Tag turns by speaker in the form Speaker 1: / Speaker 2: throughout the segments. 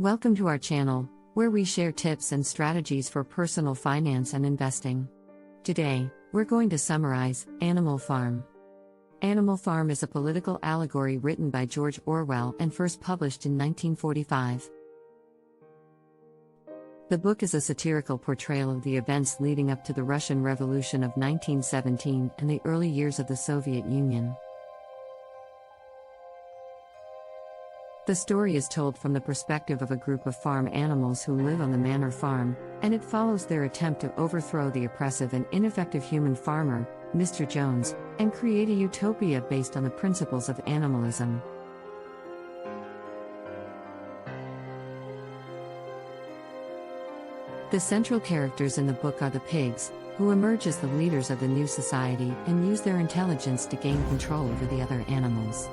Speaker 1: Welcome to our channel, where we share tips and strategies for personal finance and investing. Today, we're going to summarize Animal Farm. Animal Farm is a political allegory written by George Orwell and first published in 1945. The book is a satirical portrayal of the events leading up to the Russian Revolution of 1917 and the early years of the Soviet Union. The story is told from the perspective of a group of farm animals who live on the manor farm, and it follows their attempt to overthrow the oppressive and ineffective human farmer, Mr. Jones, and create a utopia based on the principles of animalism. The central characters in the book are the pigs, who emerge as the leaders of the new society and use their intelligence to gain control over the other animals.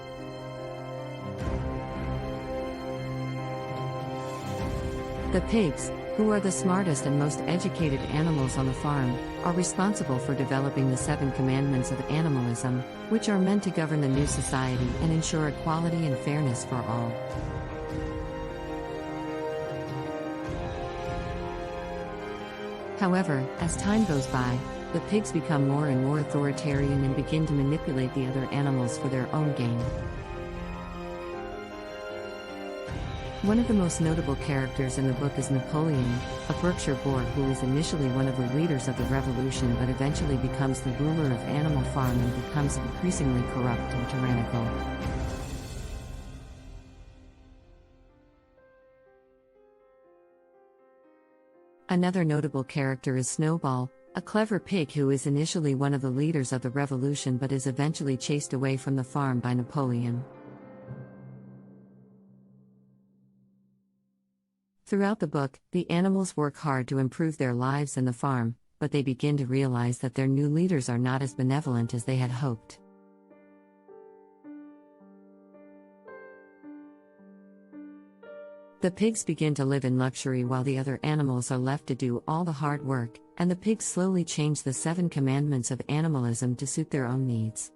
Speaker 1: The pigs, who are the smartest and most educated animals on the farm, are responsible for developing the 7 commandments of animalism, which are meant to govern the new society and ensure equality and fairness for all. However, as time goes by, the pigs become more and more authoritarian and begin to manipulate the other animals for their own gain. One of the most notable characters in the book is Napoleon, a Berkshire boar who is initially one of the leaders of the revolution but eventually becomes the ruler of Animal Farm and becomes increasingly corrupt and tyrannical. Another notable character is Snowball, a clever pig who is initially one of the leaders of the revolution but is eventually chased away from the farm by Napoleon. Throughout the book, the animals work hard to improve their lives and the farm, but they begin to realize that their new leaders are not as benevolent as they had hoped. The pigs begin to live in luxury while the other animals are left to do all the hard work, and the pigs slowly change the 7 commandments of animalism to suit their own needs.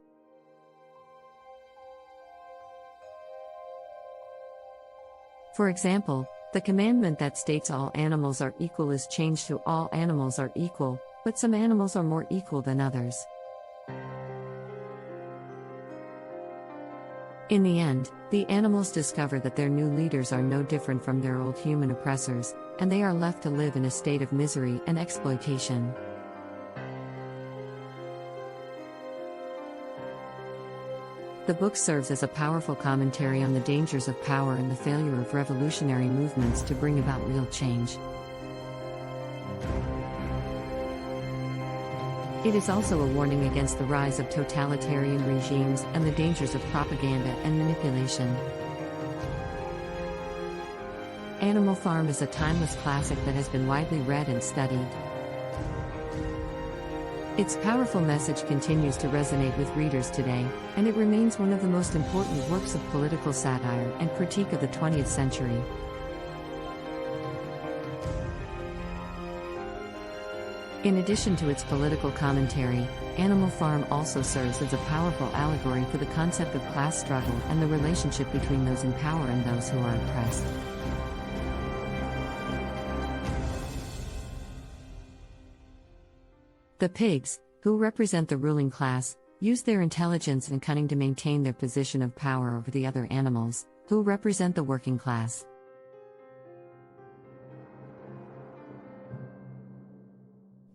Speaker 1: For example, the commandment that states all animals are equal is changed to all animals are equal, but some animals are more equal than others. In the end, the animals discover that their new leaders are no different from their old human oppressors, and they are left to live in a state of misery and exploitation. The book serves as a powerful commentary on the dangers of power and the failure of revolutionary movements to bring about real change. It is also a warning against the rise of totalitarian regimes and the dangers of propaganda and manipulation. Animal Farm is a timeless classic that has been widely read and studied. Its powerful message continues to resonate with readers today, and it remains one of the most important works of political satire and critique of the 20th century. In addition to its political commentary, Animal Farm also serves as a powerful allegory for the concept of class struggle and the relationship between those in power and those who are oppressed. The pigs, who represent the ruling class, use their intelligence and cunning to maintain their position of power over the other animals, who represent the working class.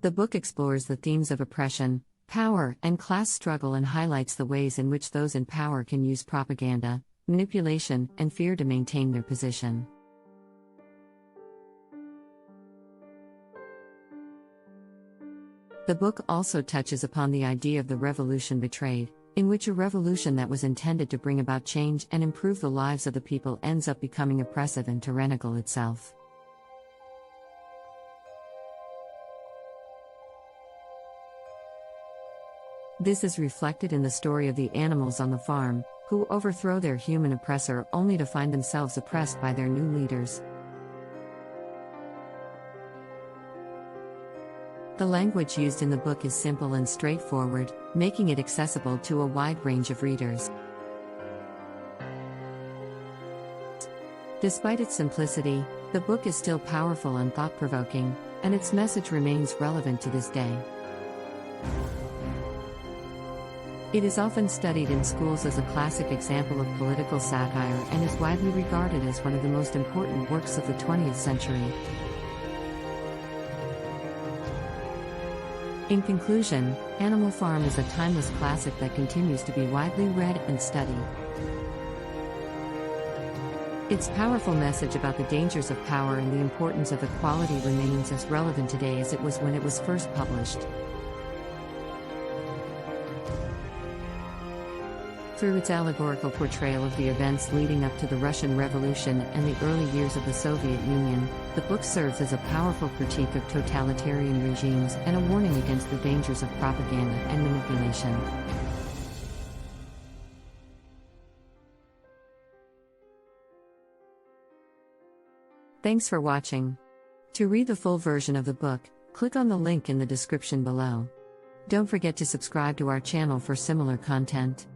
Speaker 1: The book explores the themes of oppression, power, and class struggle and highlights the ways in which those in power can use propaganda, manipulation, and fear to maintain their position. The book also touches upon the idea of the revolution betrayed, in which a revolution that was intended to bring about change and improve the lives of the people ends up becoming oppressive and tyrannical itself. This is reflected in the story of the animals on the farm, who overthrow their human oppressor only to find themselves oppressed by their new leaders. The language used in the book is simple and straightforward, making it accessible to a wide range of readers. Despite its simplicity, the book is still powerful and thought-provoking, and its message remains relevant to this day. It is often studied in schools as a classic example of political satire and is widely regarded as one of the most important works of the 20th century. In conclusion, Animal Farm is a timeless classic that continues to be widely read and studied. Its powerful message about the dangers of power and the importance of equality remains as relevant today as it was when it was first published. Through its allegorical portrayal of the events leading up to the Russian Revolution and the early years of the Soviet Union, the book serves as a powerful critique of totalitarian regimes and a warning against the dangers of propaganda and manipulation. Thanks for watching. To read the full version of the book, click on the link in the description below. Don't forget to subscribe to our channel for similar content.